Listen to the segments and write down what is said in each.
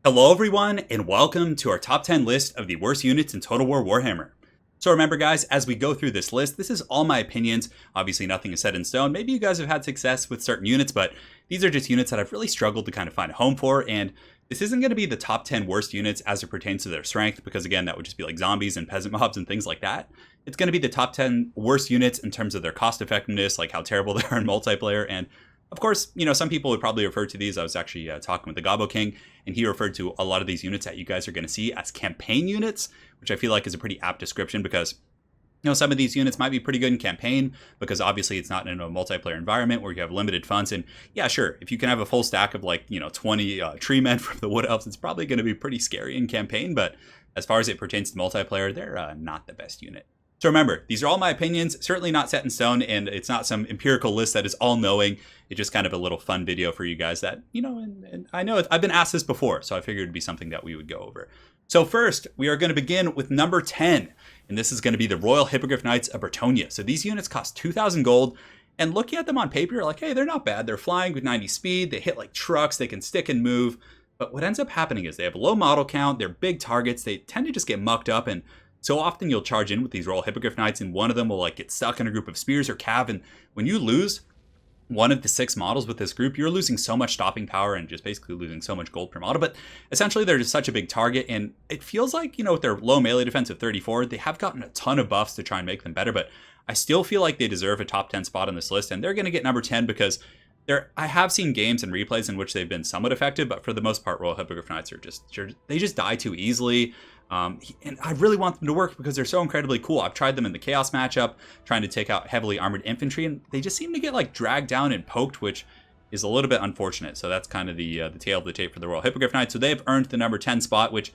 Hello everyone, and welcome to our top 10 list of the worst units in Total War Warhammer. So remember guys, as we go through this list, this is all my opinions. Obviously nothing is set in stone. Maybe you guys have had success with certain units, but these are just units that I've really struggled to kind of find a home for, and this isn't going to be the top 10 worst units as it pertains to their strength, because again, that would just be like zombies and peasant mobs and things like that. It's going to be the top 10 worst units in terms of their cost effectiveness, like how terrible they are in multiplayer, and of course, some people would probably refer to these. I was actually talking with the Gobbo King, and he referred to a lot of these units that you guys are going to see as campaign units, which I feel like is a pretty apt description because, some of these units might be pretty good in campaign because obviously it's not in a multiplayer environment where you have limited funds. And yeah, sure, if you can have a full stack of 20 tree men from the Wood Elves, it's probably going to be pretty scary in campaign. But as far as it pertains to multiplayer, they're not the best unit. So remember, these are all my opinions, certainly not set in stone, and it's not some empirical list that is all-knowing. It's just kind of a little fun video for you guys that, and I know I've been asked this before, so I figured it'd be something that we would go over. So first, we are going to begin with number 10, and this is going to be the Royal Hippogriff Knights of Atonia. So these units cost 2,000 gold, and looking at them on paper, you're like, hey, they're not bad. They're flying with 90 speed, they hit like trucks, they can stick and move, but what ends up happening is they have a low model count, they're big targets, they tend to just get mucked up, and so often you'll charge in with these Royal Hippogriff Knights and one of them will get stuck in a group of spears or cav, and when you lose one of the 6 models with this group, you're losing so much stopping power and just basically losing so much gold per model. But essentially they're just such a big target, and it feels like, with their low melee defense of 34, they have gotten a ton of buffs to try and make them better, but I still feel like they deserve a top 10 spot on this list, and they're going to get number 10 because I have seen games and replays in which they've been somewhat effective, but for the most part, Royal Hippogriff Knights are they just die too easily. And I really want them to work because they're so incredibly cool. I've tried them in the Chaos matchup, trying to take out heavily armored infantry, and they just seem to get dragged down and poked, which is a little bit unfortunate. So that's kind of the tail of the tape for the Royal Hippogriff Knights. So they've earned the number 10 spot, which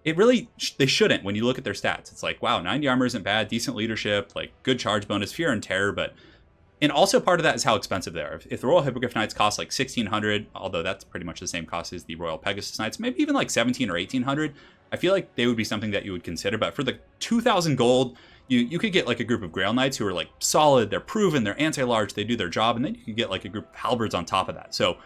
they shouldn't when you look at their stats. It's like, wow, 90 armor isn't bad, decent leadership, good charge bonus, fear and terror, and also part of that is how expensive they are. If the Royal Hippogriff Knights cost 1,600, although that's pretty much the same cost as the Royal Pegasus Knights, maybe even 17 or 1,800, I feel like they would be something that you would consider. But for the 2,000 gold, you could get a group of Grail Knights who are solid, they're proven, they're anti-large, they do their job, and then you could get a group of Halberds on top of that. So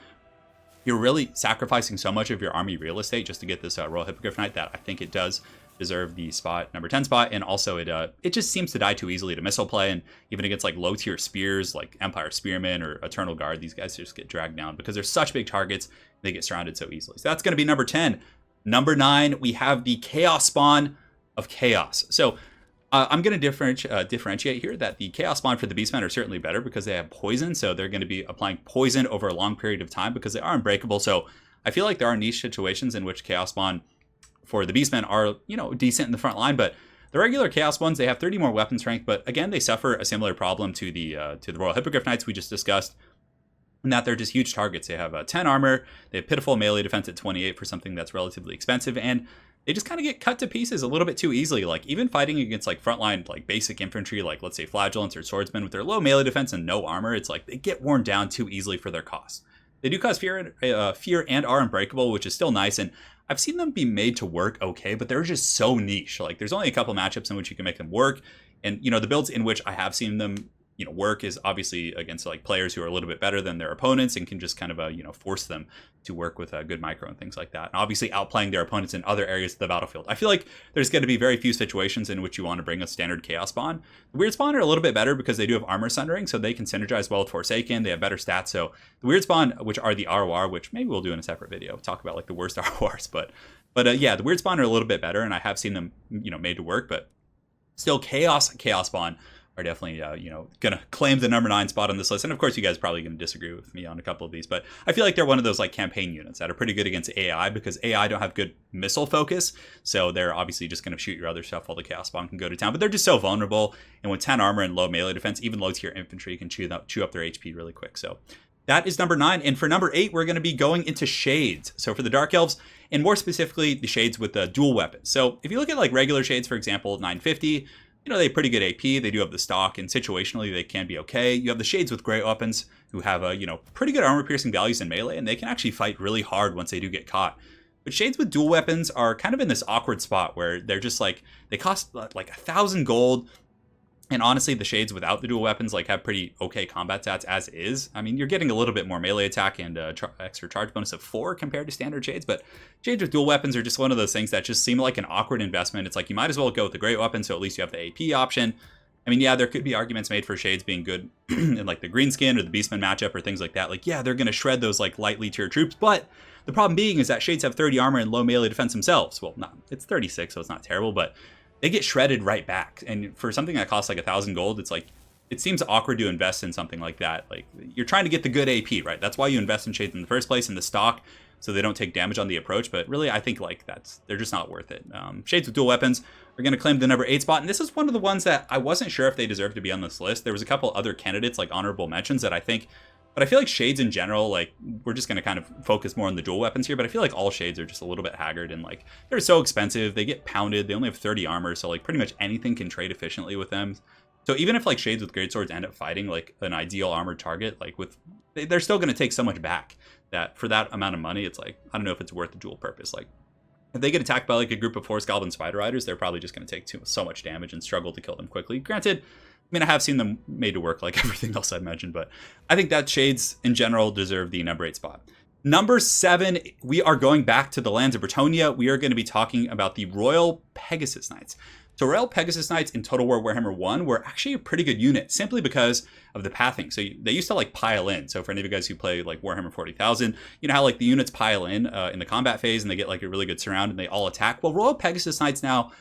you're really sacrificing so much of your army real estate just to get this Royal Hippogriff Knight that I think it does deserve the number 10 spot, and also it just seems to die too easily to missile play, and even against low tier spears like Empire Spearmen or Eternal Guard, these guys just get dragged down because they're such big targets, they get surrounded so easily. So that's going to be number 10. Number 9, we have the Chaos Spawn of Chaos. So I'm going to differentiate here that the Chaos Spawn for the Beastmen are certainly better because they have poison, so they're going to be applying poison over a long period of time because they are unbreakable. So I feel like there are niche situations in which Chaos Spawn for the Beastmen are, decent in the front line, but the regular Chaos ones, they have 30 more weapon strength, but again, they suffer a similar problem to the Royal Hippogriff Knights we just discussed, in that they're just huge targets. They have 10 armor, they have pitiful melee defense at 28 for something that's relatively expensive, and they just kind of get cut to pieces a little bit too easily. Even fighting against frontline basic infantry, let's say flagellants or swordsmen with their low melee defense and no armor, it's they get worn down too easily for their cost. They do cause fear and are unbreakable, which is still nice, and I've seen them be made to work okay, but they're just so niche. There's only a couple matchups in which you can make them work, and the builds in which I have seen them work is obviously against players who are a little bit better than their opponents and can just kind of force them to work with a good micro and things like that, and obviously outplaying their opponents in other areas of the battlefield. I feel like there's going to be very few situations in which you want to bring a standard Chaos Spawn. The Weird Spawn are a little bit better because they do have armor sundering, so they can synergize well with Forsaken. They have better stats. So the Weird Spawn, which are the ROR, which maybe we'll do in a separate video, talk about the worst RORs, but yeah, the Weird Spawn are a little bit better, and I have seen them made to work, but still Chaos Spawn are definitely, going to claim the number 9 spot on this list. And of course, you guys are probably going to disagree with me on a couple of these, but I feel like they're one of those campaign units that are pretty good against AI because AI don't have good missile focus. So they're obviously just going to shoot your other stuff while the Chaos Spawn can go to town, but they're just so vulnerable. And with 10 armor and low melee defense, even low tier infantry can chew up their HP really quick. So that is number 9. And for number 8, we're going to be going into Shades. So for the Dark Elves, and more specifically, the Shades with the dual weapons. So if you look at regular Shades, for example, 950, they have pretty good AP, they do have the stock, and situationally they can be okay. You have the Shades with great weapons who have, pretty good armor piercing values in melee, and they can actually fight really hard once they do get caught. But Shades with dual weapons are kind of in this awkward spot where they're just they cost 1,000 gold, And honestly, the Shades without the dual weapons like have pretty okay combat stats as is. I mean, you're getting a little bit more melee attack and extra charge bonus of 4 compared to standard Shades, but Shades with dual weapons are just one of those things that just seem like an awkward investment. It's like you might as well go with the great weapon, so at least you have the AP option. I mean, yeah, there could be arguments made for Shades being good in like the green skin or the Beastman matchup or things like that. Like, yeah, they're going to shred those like lightly tier troops, but the problem being is that Shades have 30 armor and low melee defense themselves. Well, not, it's 36, so it's not terrible, but they get shredded right back. And for something that costs like 1,000 gold, it's like, it seems awkward to invest in something like that. Like, you're trying to get the good AP, right? That's why you invest in Shades in the first place in the stock, so they don't take damage on the approach. But really, I think like they're just not worth it. Shades with dual weapons are going to claim the number 8 spot, and this is one of the ones that I wasn't sure if they deserve to be on this list. There was a couple other candidates, like honorable mentions, that I think, but I feel like Shades in general, like, we're just going to kind of focus more on the dual weapons here, but I feel like all Shades are just a little bit haggard, and like, they're so expensive, they get pounded, they only have 30 armor, so like pretty much anything can trade efficiently with them. So even if like Shades with greatswords end up fighting like an ideal armored target, like they're still going to take so much back that for that amount of money, it's like, I don't know if it's worth the dual purpose. Like, if they get attacked by like a group of Force Goblin Spider Riders, they're probably just going to take so much damage and struggle to kill them quickly. Granted, I mean, I have seen them made to work like everything else I've mentioned, but I think that Shades in general deserve the number 8 spot. Number 7, we are going back to the lands of Atonia. We are going to be talking about the Royal Pegasus Knights. So Royal Pegasus Knights in Total War Warhammer 1 were actually a pretty good unit, simply because of the pathing. So they used to like pile in. So for any of you guys who play like Warhammer 40,000, you know how like the units pile in the combat phase and they get like a really good surround and they all attack. Well, Royal Pegasus Knights now,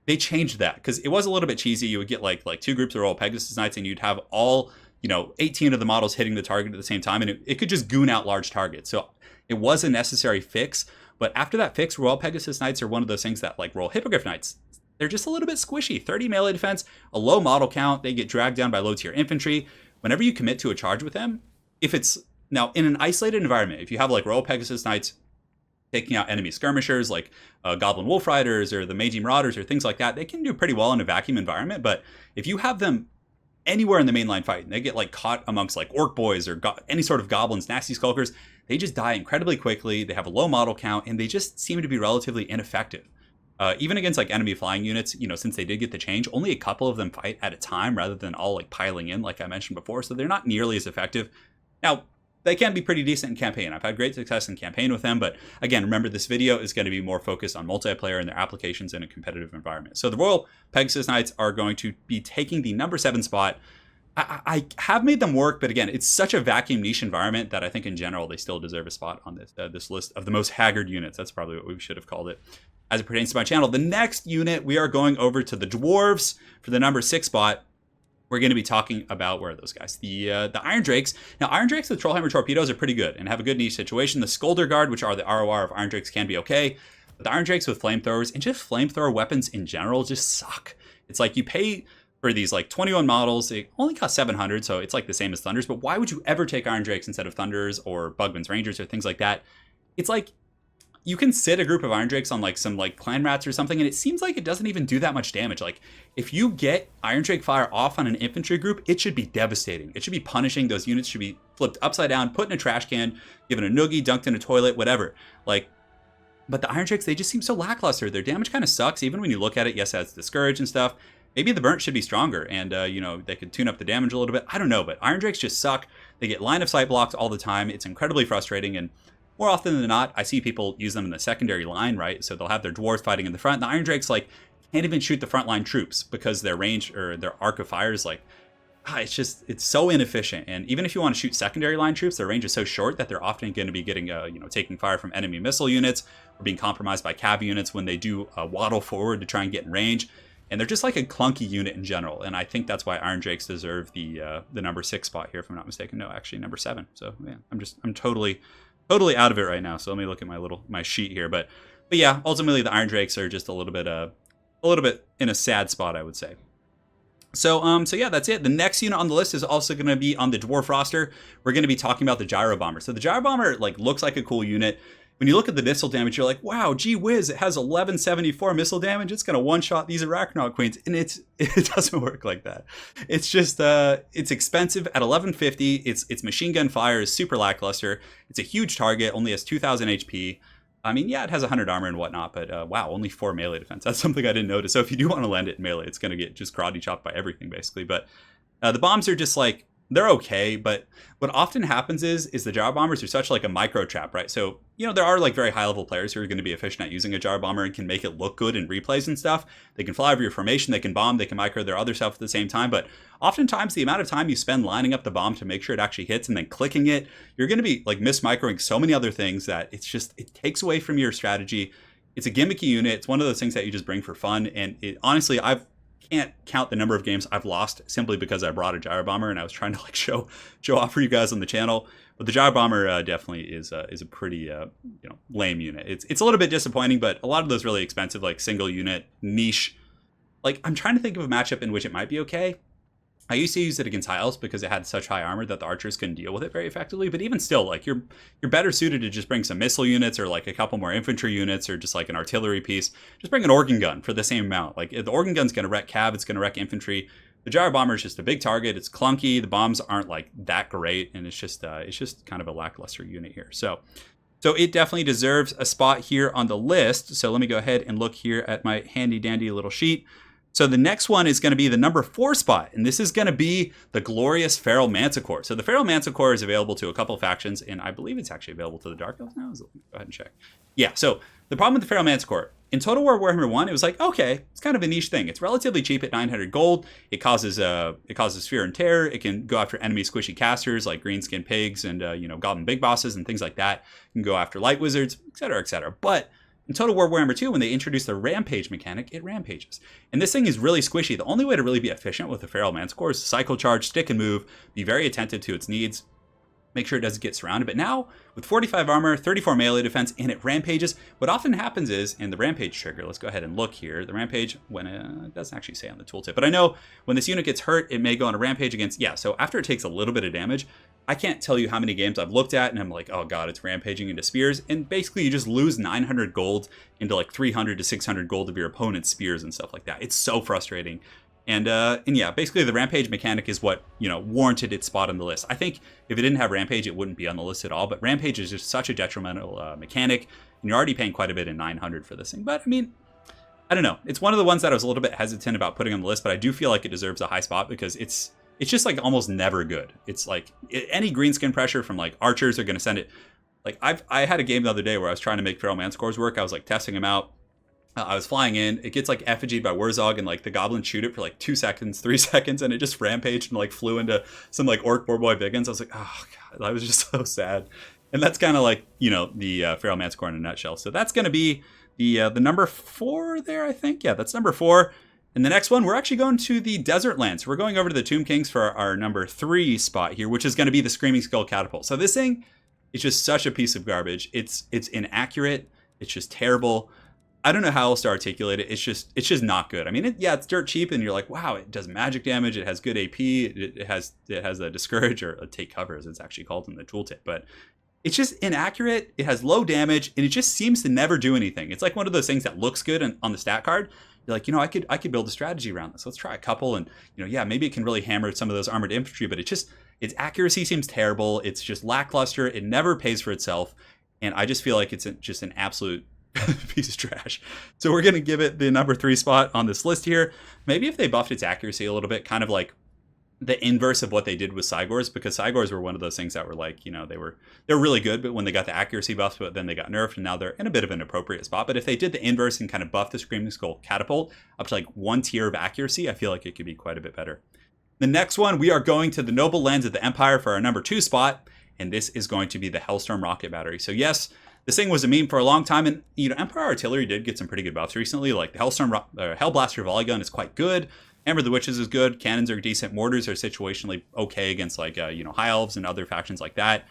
they changed that because it was a little bit cheesy. You would get like 2 groups of Royal Pegasus Knights and you'd have all, 18 of the models hitting the target at the same time, and it could just goon out large targets. So it was a necessary fix. But after that fix, Royal Pegasus Knights are one of those things that like Royal Hippogriff Knights, they're just a little bit squishy. 30 melee defense, a low model count, they get dragged down by low tier infantry. Whenever you commit to a charge with them, if it's now in an isolated environment, if you have like Royal Pegasus Knights taking out enemy skirmishers like Goblin Wolf Riders or the Magi Marauders or things like that, they can do pretty well in a vacuum environment. But if you have them anywhere in the mainline fight and they get like caught amongst like Orc Boys or any sort of goblins, nasty skulkers, they just die incredibly quickly. They have a low model count and they just seem to be relatively ineffective. Even against like enemy flying units, since they did get the change, only a couple of them fight at a time rather than all like piling in, like I mentioned before. So they're not nearly as effective. Now, they can be pretty decent in campaign. I've had great success in campaign with them, but again, remember this video is going to be more focused on multiplayer and their applications in a competitive environment. So the Royal Pegasus Knights are going to be taking the number 7 spot. I have made them work, but again, it's such a vacuum niche environment that I think in general they still deserve a spot on this list of the most haggard units. That's probably what we should have called it as it pertains to my channel. The next unit, we are going over to the Dwarves for the number 6 spot. We're going to be talking about, where are those guys? The Iron Drakes. Now, Iron Drakes with Trollhammer torpedoes are pretty good and have a good niche situation. The Skulder Guard, which are the ROR of Iron Drakes, can be okay. But the Iron Drakes with flamethrowers and just flamethrower weapons in general just suck. It's like you pay for these like 21 models, they only cost 700, so it's like the same as Thunders. But why would you ever take Iron Drakes instead of Thunders or Bugman's Rangers or things like that? It's like you can sit a group of Iron Drakes on like some like Clan Rats or something, and it seems like it doesn't even do that much damage. Like if you get Iron Drake fire off on an infantry group, it should be devastating. It should be punishing. Those units should be flipped upside down, put in a trash can, given a noogie, dunked in a toilet, whatever. Like, but the Iron Drakes, they just seem so lackluster. Their damage kind of sucks, even when you look at it. Yes, that's Discourage and stuff. Maybe the burnt should be stronger, and they could tune up the damage a little bit. I don't know, but Iron Drakes just suck. They get line of sight blocks all the time. It's incredibly frustrating, and more often than not, I see people use them in the secondary line, right? So they'll have their dwarves fighting in the front. The Iron Drakes like can't even shoot the frontline troops because their range or their arc of fire is like, it's so inefficient. And even if you want to shoot secondary line troops, their range is so short that they're often going to be getting taking fire from enemy missile units or being compromised by cav units when they do waddle forward to try and get in range. And they're just like a clunky unit in general. And I think that's why Iron Drakes deserve the number 6 spot here, if I'm not mistaken. No, actually number 7. So yeah, I'm totally out of it right now. So let me look at my sheet here. But yeah, ultimately the Iron Drakes are just a little bit in a sad spot, I would say. So yeah, that's it. The next unit on the list is also going to be on the Dwarf roster. We're going to be talking about the Gyro Bomber. So the Gyro Bomber like looks like a cool unit. When you look at the missile damage, you're like, wow, gee whiz, it has 1174 missile damage. It's going to one-shot these Arachnoid Queens. And it doesn't work like that. It's just, it's expensive at 1150. Its machine gun fire is super lackluster. It's a huge target, only has 2000 HP. I mean, yeah, it has 100 armor and whatnot, but wow, only 4 melee defense. That's something I didn't notice. So if you do want to land it in melee, it's going to get just karate chopped by everything, basically. But the bombs are just like, they're okay, but what often happens is the Gyro Bombers are such like a micro trap, right? So, you know, there are like very high level players who are going to be efficient at using a Gyro Bomber and can make it look good in replays and stuff. They can fly over your formation, they can bomb, they can micro their other stuff at the same time, but oftentimes the amount of time you spend lining up the bomb to make sure it actually hits and then clicking it, you're going to be like miss-microing so many other things that it's just, it takes away from your strategy. It's a gimmicky unit. It's one of those things that you just bring for fun. And it, honestly, can't count the number of games I've lost simply because I brought a Gyro Bomber and I was trying to like show off for you guys on the channel. But the Gyro Bomber definitely is a pretty you know, lame unit. It's a little bit disappointing, but a lot of those really expensive like single unit niche, like I'm trying to think of a matchup in which it might be okay. I used to use it against Elves because it had such high armor that the archers couldn't deal with it very effectively. But even still, like you're better suited to just bring some missile units or like a couple more infantry units or just like an artillery piece. Just bring an organ gun for the same amount. Like the organ gun's going to wreck cav, it's going to wreck infantry. The Gyro Bomber is just a big target. It's clunky. The bombs aren't like that great, and it's just kind of a lackluster unit here. So it definitely deserves a spot here on the list. So let me go ahead and look here at my handy dandy little sheet. So the next one is going to be the number 4 spot, and this is going to be the glorious Feral Manticore. So the Feral Manticore is available to a couple factions, and I believe it's actually available to the Dark Elves now. Go ahead and check. Yeah, so the problem with the Feral Manticore, in Total War Warhammer 1, it was like, okay, it's kind of a niche thing. It's relatively cheap at 900 gold. It causes fear and terror. It can go after enemy squishy casters like greenskin pigs and you know, goblin big bosses and things like that. It can go after light wizards, etc., etc. But in Total War Warhammer 2, when they introduced the rampage mechanic, it rampages. And this thing is really squishy. The only way to really be efficient with the Feral Manticore is to cycle charge, stick and move, be very attentive to its needs, make sure it doesn't get surrounded. But now, with 45 armor, 34 melee defense, and it rampages, what often happens is, in the rampage trigger, let's go ahead and look here. The rampage, when it doesn't actually say on the tooltip, but I know when this unit gets hurt, it may go on a rampage against, yeah, so after it takes a little bit of damage, I can't tell you how many games I've looked at and I'm like, oh god, it's rampaging into spears. And basically you just lose 900 gold into like 300 to 600 gold of your opponent's spears and stuff like that. It's so frustrating. And yeah, basically the rampage mechanic is what, you know, warranted its spot on the list. I think if it didn't have rampage, it wouldn't be on the list at all. But rampage is just such a detrimental mechanic, and you're already paying quite a bit in 900 for this thing. But I mean, I don't know. It's one of the ones that I was a little bit hesitant about putting on the list, but I do feel like it deserves a high spot because it's just like almost never good. It's like any greenskin pressure from like archers are going to send it. Like I had a game the other day where I was trying to make Feral Manticores work. I was like testing them out. I was flying in. It gets like effigied by Wurzog, and like the goblins shoot it for like 2 seconds, 3 seconds, and it just rampaged and like flew into some like orc boar boy biggins. I was like, oh god, I was just so sad. And that's kind of like, you know, the Feral Manticore in a nutshell. So that's going to be the number 4 there, I think. Yeah, that's number 4. And the next one, we're actually going to the Desert Lands. We're going over to the Tomb Kings for our number 3 spot here, which is going to be the Screaming Skull Catapult. So this thing is just such a piece of garbage. It's inaccurate. It's just terrible. I don't know how else to articulate it. It's just not good. I mean, yeah, it's dirt cheap, and you're like, wow, it does magic damage. It has good AP. It has a discourage or a take cover, as it's actually called in the tooltip. But it's just inaccurate. It has low damage, and it just seems to never do anything. It's like one of those things that looks good on the stat card. You're like, you know, I could build a strategy around this. Let's try a couple, and you know, yeah, maybe it can really hammer some of those armored infantry. But its accuracy seems terrible. It's just lackluster. It never pays for itself, and I just feel like it's just an absolute piece of trash. So we're going to give it the number 3 spot on this list here. Maybe if they buffed its accuracy a little bit, kind of like the inverse of what they did with Cygors, because Cygors were one of those things that were like, you know, they were really good, but when they got the accuracy buffs, but then they got nerfed, and now they're in a bit of an appropriate spot. But if they did the inverse and kind of buffed the Screaming Skull Catapult up to like 1 tier of accuracy, I feel like it could be quite a bit better. The next one, we are going to the Noble Lands of the Empire for our number 2 spot, and this is going to be the Hellstorm Rocket Battery. So yes, this thing was a meme for a long time, and you know, Empire Artillery did get some pretty good buffs recently. Like the Hellblaster Volley Gun is quite good. Hammer of the Witches is good. Cannons are decent. Mortars are situationally okay against like you know, High Elves and other factions like that.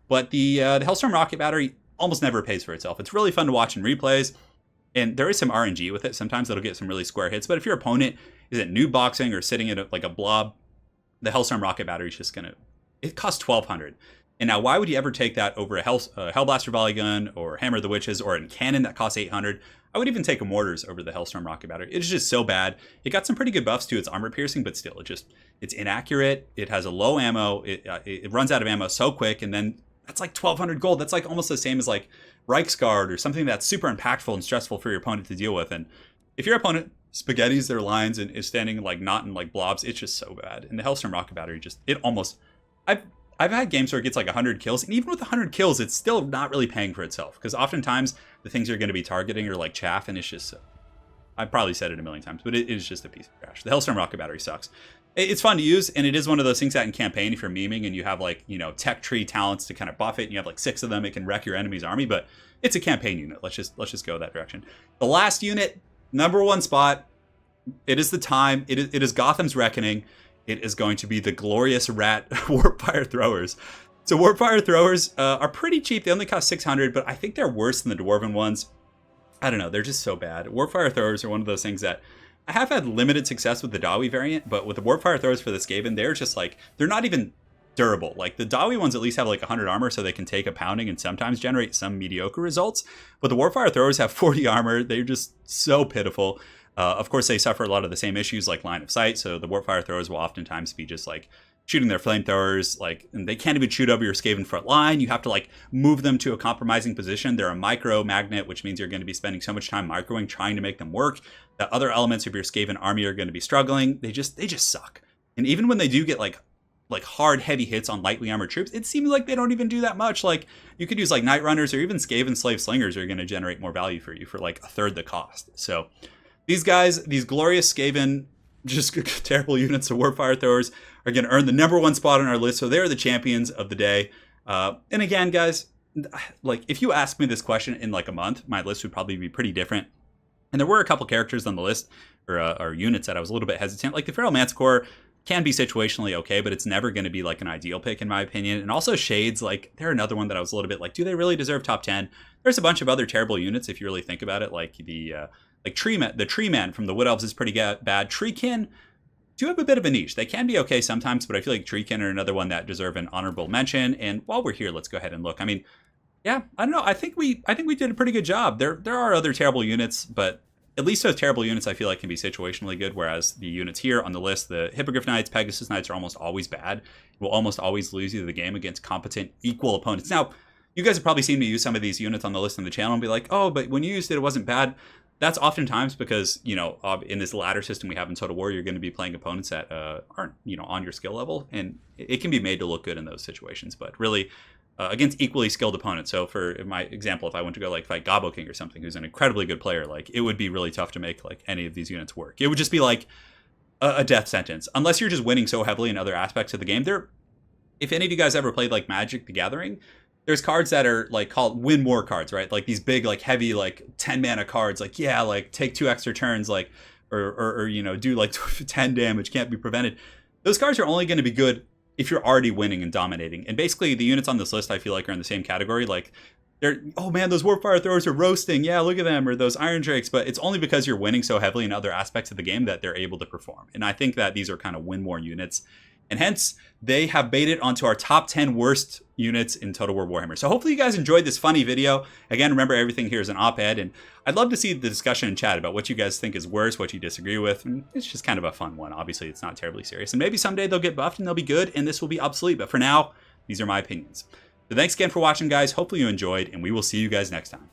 But the Hellstorm Rocket Battery almost never pays for itself. It's really fun to watch in replays, and there is some RNG with it. Sometimes it'll get some really square hits. But if your opponent is at noob boxing or sitting at like a blob, the Hellstorm Rocket Battery is just gonna. It costs 1,200. And now, why would you ever take that over a Hellblaster Volley Gun or Hammer of the Witches or a cannon that costs 800? I would even take a Mortars over the Hellstorm Rocket Battery. It's just so bad. It got some pretty good buffs to its armor piercing, but still, it's inaccurate. It has a low ammo. It runs out of ammo so quick, and then that's like 1,200 gold. That's like almost the same as like Reichsguard or something that's super impactful and stressful for your opponent to deal with. And if your opponent spaghettis their lines and is standing like not in like blobs, it's just so bad. And the Hellstorm rocket battery just, it almost, I've had games where it gets like 100 kills, and even with 100 kills, it's still not really paying for itself, because oftentimes the things you're going to be targeting are like chaff, and it's just, I've probably said it a million times, but it is just a piece of trash. The Hellstorm rocket battery sucks. It's fun to use, and it is one of those things that in campaign, if you're memeing and you have like, you know, tech tree talents to kind of buff it, and you have like 6 of them, it can wreck your enemy's army, but it's a campaign unit. Let's just go that direction. The last unit, #1 spot, it is the time. It is Gotham's Reckoning. It is going to be the glorious rat Warpfire Throwers. So Warpfire Throwers are pretty cheap. They only cost 600, but I think they're worse than the Dwarven ones. I don't know. They're just so bad. Warpfire Throwers are one of those things that I have had limited success with the Dawi variant, but with the Warpfire Throwers for the Skaven, they're just like, they're not even durable. Like the Dawi ones at least have like 100 armor, so they can take a pounding and sometimes generate some mediocre results. But the Warpfire Throwers have 40 armor. They're just so pitiful. Of course, they suffer a lot of the same issues like line of sight, so the Warpfire Throwers will oftentimes be just like shooting their flamethrowers, like, and they can't even shoot over your Skaven front line. You have to like move them to a compromising position. They're a micro magnet, which means you're going to be spending so much time microing trying to make them work that other elements of your Skaven army are going to be struggling. They just suck. And even when they do get like hard heavy hits on lightly armored troops, it seems like they don't even do that much. Like you could use like Night Runners or even Skaven Slave Slingers are going to generate more value for you for like 1/3 the cost. So these guys, these glorious Skaven, just terrible units of Warpfire Throwers, are going to earn the #1 spot on our list. So they're the champions of the day. And again, guys, like if you ask me this question in like a month, my list would probably be pretty different. And there were a couple characters on the list or units that I was a little bit hesitant. Like the Feral Manticore can be situationally okay, but it's never going to be like an ideal pick in my opinion. And also Shades, like they're another one that I was a little bit like, do they really deserve top 10? There's a bunch of other terrible units if you really think about it, like the Tree Man from the Wood Elves is pretty bad. Treekin do have a bit of a niche. They can be okay sometimes, but I feel like Treekin are another one that deserve an honorable mention. And while we're here, let's go ahead and look. I mean, yeah, I don't know. I think we did a pretty good job. There are other terrible units, but at least those terrible units I feel like can be situationally good, whereas the units here on the list, the Hippogriff Knights, Pegasus Knights, are almost always bad. Will almost always lose you the game against competent, equal opponents. Now, you guys have probably seen me use some of these units on the list on the channel and be like, oh, but when you used it, it wasn't bad. That's oftentimes because, you know, in this ladder system we have in Total War, you're going to be playing opponents that aren't, you know, on your skill level, and it can be made to look good in those situations. But really, against equally skilled opponents. So for my example, if I went to go like fight Gobbo King or something, who's an incredibly good player, like it would be really tough to make like any of these units work. It would just be like a death sentence, unless you're just winning so heavily in other aspects of the game. If any of you guys ever played like Magic the Gathering, there's cards that are like called win more cards, right? Like these big, like heavy, like 10 mana cards, like, yeah, like take 2 extra turns, like, or you know, do like 10 damage, can't be prevented. Those cards are only going to be good if you're already winning and dominating. And basically the units on this list, I feel like, are in the same category. Like they're, oh man, those Warpfire Throwers are roasting. Yeah, look at them. Or those Iron Drakes. But it's only because you're winning so heavily in other aspects of the game that they're able to perform. And I think that these are kind of win more units. And hence, they have made it onto our top 10 worst units in Total War Warhammer. So hopefully you guys enjoyed this funny video. Again, remember, everything here is an op-ed, and I'd love to see the discussion in chat about what you guys think is worse, what you disagree with. And it's just kind of a fun one. Obviously, it's not terribly serious. And maybe someday they'll get buffed and they'll be good, and this will be obsolete. But for now, these are my opinions. So thanks again for watching, guys. Hopefully you enjoyed, and we will see you guys next time.